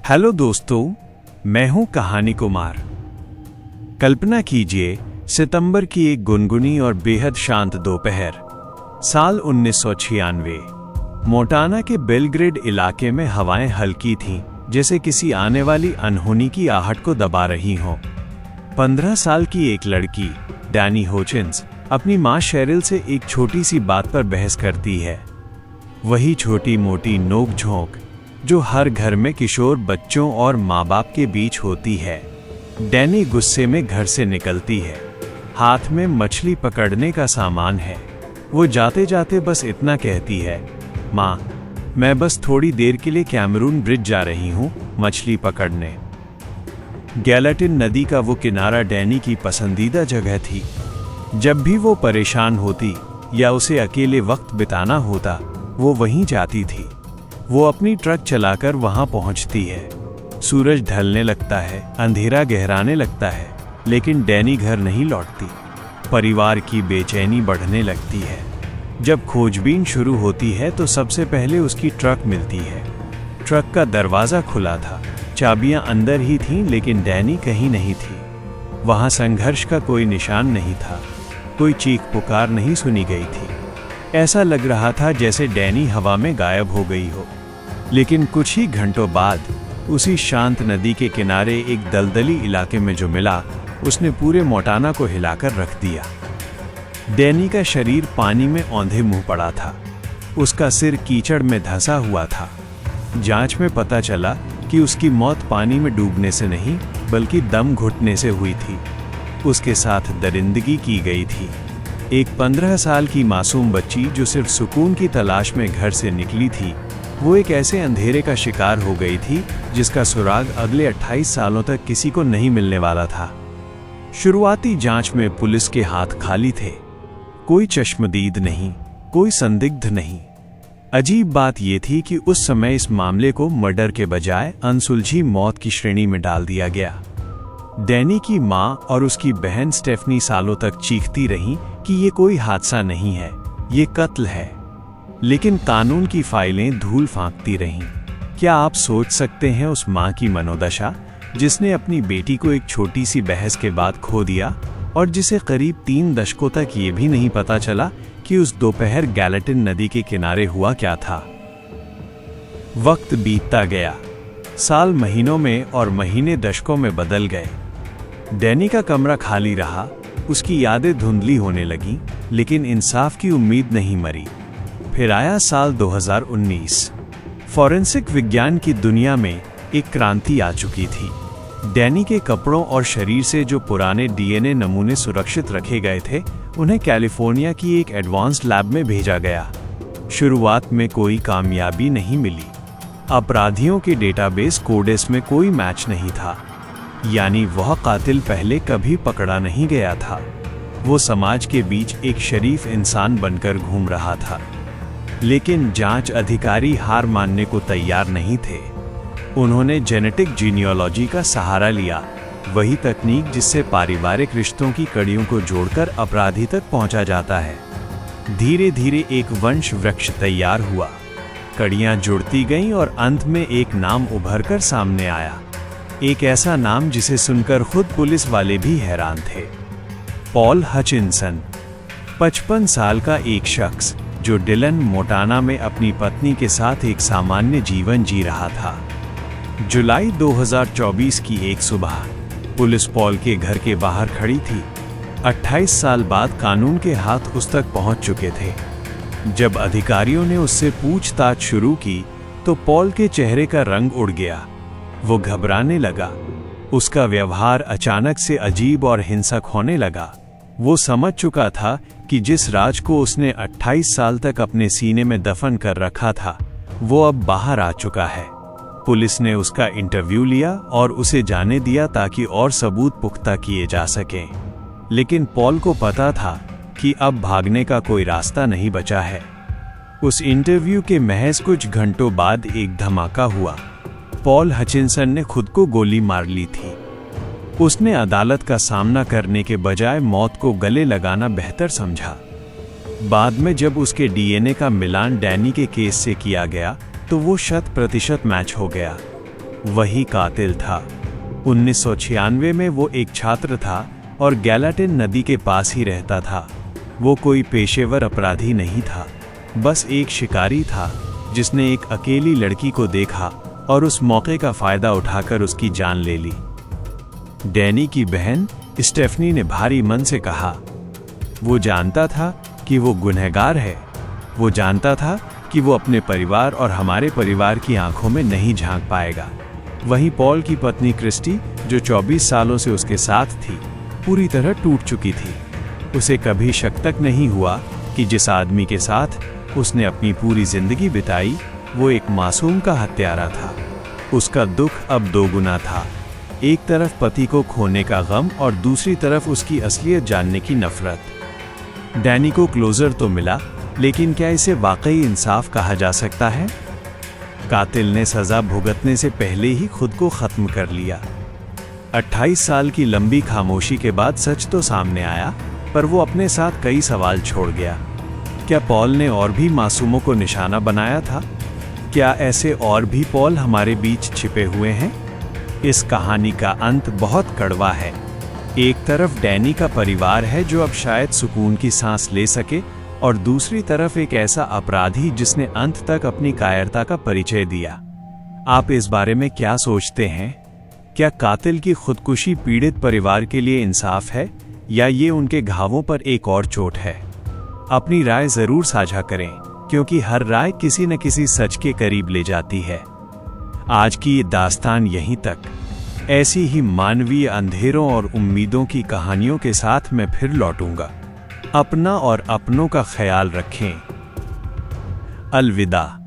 Hello दोस्तों, मैं हूं कहानी कुमार। कल्पना कीजिए, सितंबर की एक गुनगुनी और बेहद शांत दोपहर, साल 1996। मोंटाना के बेलग्रेड इलाके में हवाएं हल्की थीं, जैसे किसी आने वाली अनहोनी की आहट को दबा रही हों। 15 साल की एक लड़की, डैनी होचिन्स, अपनी मां शेरिल से एक छोटी सी बात पर बहस करती है। वही छोटी मोटी नोक-झोंक जो हर घर में किशोर बच्चों और माँ बाप के बीच होती है। डैनी गुस्से में घर से निकलती है। हाथ में मछली पकड़ने का सामान है। वो जाते जाते बस इतना कहती है, माँ, मैं बस थोड़ी देर के लिए कैमरून ब्रिज जा रही हूँ मछली पकड़ने। गैलाटिन नदी का वो किनारा डैनी की पसंदीदा जगह थी। जब भी वो परेशान होती या उसे अकेले वक्त बिताना होता, वो वहीं जाती थी। वो अपनी ट्रक चलाकर वहां पहुंचती है। सूरज ढलने लगता है, अंधेरा गहराने लगता है, लेकिन डैनी घर नहीं लौटती। परिवार की बेचैनी बढ़ने लगती है। जब खोजबीन शुरू होती है तो सबसे पहले उसकी ट्रक मिलती है। ट्रक का दरवाज़ा खुला था, चाबियां अंदर ही थीं, लेकिन डैनी कहीं नहीं थी। वहां संघर्ष का कोई निशान नहीं था, कोई चीख पुकार नहीं सुनी गई थी। ऐसा लग रहा था जैसे डैनी हवा में गायब हो गई हो। लेकिन कुछ ही घंटों बाद उसी शांत नदी के किनारे एक दलदली इलाके में जो मिला, उसने पूरे मोंटाना को हिलाकर रख दिया। डैनी का शरीर पानी में औंधे मुंह पड़ा था। उसका सिर कीचड़ में धंसा हुआ था। जांच में पता चला कि उसकी मौत पानी में डूबने से नहीं, बल्कि दम घुटने से हुई थी। उसके साथ दरिंदगी की गई थी। एक 15 साल की मासूम बच्ची जो सिर्फ सुकून की तलाश में घर से निकली थी, वो एक ऐसे अंधेरे का शिकार हो गई थी जिसका सुराग अगले 28 सालों तक किसी को नहीं मिलने वाला था। शुरुआती जांच में पुलिस के हाथ खाली थे। कोई चश्मदीद नहीं, कोई संदिग्ध नहीं। अजीब बात यह थी कि उस समय इस मामले को मर्डर के बजाय अनसुलझी मौत की श्रेणी में डाल दिया गया। डैनी की मां और उसकी बहन स्टेफनी सालों तक चीखती रहीं कि ये कोई हादसा नहीं है, ये कत्ल है। लेकिन कानून की फाइलें धूल फांकती रहीं। क्या आप सोच सकते हैं उस मां की मनोदशा, जिसने अपनी बेटी को एक छोटी सी बहस के बाद खो दिया, और जिसे करीब 3 दशकों तक ये भी नहीं पता चला कि उस दोपहर गैलाटिन नदी के किनारे हुआ क्या था। वक्त बीतता गया। साल महीनों में और महीने दशकों में बदल गए। डैनी का कमरा खाली रहा, उसकी यादें धुंधली होने लगीं, लेकिन इंसाफ की उम्मीद नहीं मरी। फिर आया साल 2019। फॉरेंसिक विज्ञान की दुनिया में एक क्रांति आ चुकी थी। डैनी के कपड़ों और शरीर से जो पुराने डीएनए नमूने सुरक्षित रखे गए थे, उन्हें कैलिफोर्निया की एक एडवांस्ड लैब में भेजा गया। शुरुआत में कोई कामयाबी नहीं मिली। अपराधियों के डेटाबेस कोडेक्स में कोई मैच नहीं था, यानी वह कातिल पहले कभी पकड़ा नहीं गया था। वो समाज के बीच एक शरीफ इंसान बनकर घूम रहा था। लेकिन जांच अधिकारी हार मानने को तैयार नहीं थे। उन्होंने जेनेटिक जीनियोलॉजी का सहारा लिया, वही तकनीक जिससे पारिवारिक रिश्तों की कड़ियों को जोड़कर अपराधी तक पहुंचा जाता है। धीरे धीरे एक वंश वृक्ष तैयार हुआ। कड़ियां जुड़ती गईं और अंत में एक नाम उभरकर सामने आया। एक ऐसा नाम जिसे सुनकर खुद पुलिस वाले भी हैरान थे। पॉल हचिनसन, 55 साल का एक शख्स जो डिलन, मोंटाना में अपनी पत्नी के साथ एक सामान्य जीवन जी रहा था। जुलाई 2024 की एक सुबह पुलिस पॉल के घर के बाहर खड़ी थी। 28 साल बाद कानून के हाथ उस तक पहुंच चुके थे। जब अधिकारियों ने उससे पूछताछ शुरू की तो पॉल के चेहरे का रंग उड़ गया। वो घबराने लगा। उसका व्यवहार अचानक से अजीब और हिंसक होने लगा। वो समझ चुका था कि जिस राज को उसने 28 साल तक अपने सीने में दफन कर रखा था, वो अब बाहर आ चुका है। पुलिस ने उसका इंटरव्यू लिया और उसे जाने दिया ताकि और सबूत पुख्ता किए जा सकें। लेकिन पॉल को पता था कि अब भागने का कोई रास्ता नहीं बचा है। उस इंटरव्यू के महज कुछ घंटों बाद एक धमाका हुआ। पॉल हचिनसन ने खुद को गोली मार ली थी। उसने अदालत का सामना करने के बजाय मौत को गले लगाना बेहतर समझा। बाद में जब उसके डीएनए का मिलान डैनी के केस से किया गया, तो वो 100% मैच हो गया। वही कातिल था। 1996 में वो एक छात्र था और गैलाटिन नदी के पास ही रहता था। वो कोई पेशेवर अपराधी नहीं था, बस एक शिकारी था जिसने एक अकेली लड़की को देखा और उस मौके का फायदा उठाकर उसकी जान ले ली। डैनी की बहन स्टेफनी ने भारी मन से कहा, वो जानता था कि वो गुनहगार है। वो जानता था कि वो अपने परिवार और हमारे परिवार की आंखों में नहीं झांक पाएगा। वहीं पॉल की पत्नी क्रिस्टी, जो 24 सालों से उसके साथ थी, पूरी तरह टूट चुकी थी। उसे कभी शक तक नहीं हुआ कि जिस आदमी के साथ उसने अपनी पूरी जिंदगी बिताई, वो एक मासूम का हत्यारा था। उसका दुख अब दोगुना था। एक तरफ पति को खोने का गम और दूसरी तरफ उसकी असलियत जानने की नफरत। डैनी को क्लोजर तो मिला, लेकिन क्या इसे वाकई इंसाफ कहा जा सकता है? कातिल ने सजा भुगतने से पहले ही खुद को खत्म कर लिया। 28 साल की लंबी खामोशी के बाद सच तो सामने आया, पर वो अपने साथ कई सवाल छोड़ गया। क्या पॉल ने और भी मासूमों को निशाना बनाया था? क्या ऐसे और भी पॉल हमारे बीच छिपे हुए हैं? इस कहानी का अंत बहुत कड़वा है। एक तरफ डैनी का परिवार है जो अब शायद सुकून की सांस ले सके, और दूसरी तरफ एक ऐसा अपराधी जिसने अंत तक अपनी कायरता का परिचय दिया। आप इस बारे में क्या सोचते हैं? क्या कातिल की खुदकुशी पीड़ित परिवार के लिए इंसाफ है, या ये उनके घावों पर एक और चोट है? अपनी राय जरूर साझा करें, क्योंकि हर राय किसी न किसी सच के करीब ले जाती है। आज की ये दास्तान यहीं तक। ऐसी ही मानवीय अंधेरों और उम्मीदों की कहानियों के साथ मैं फिर लौटूंगा। अपना और अपनों का ख्याल रखें। अलविदा।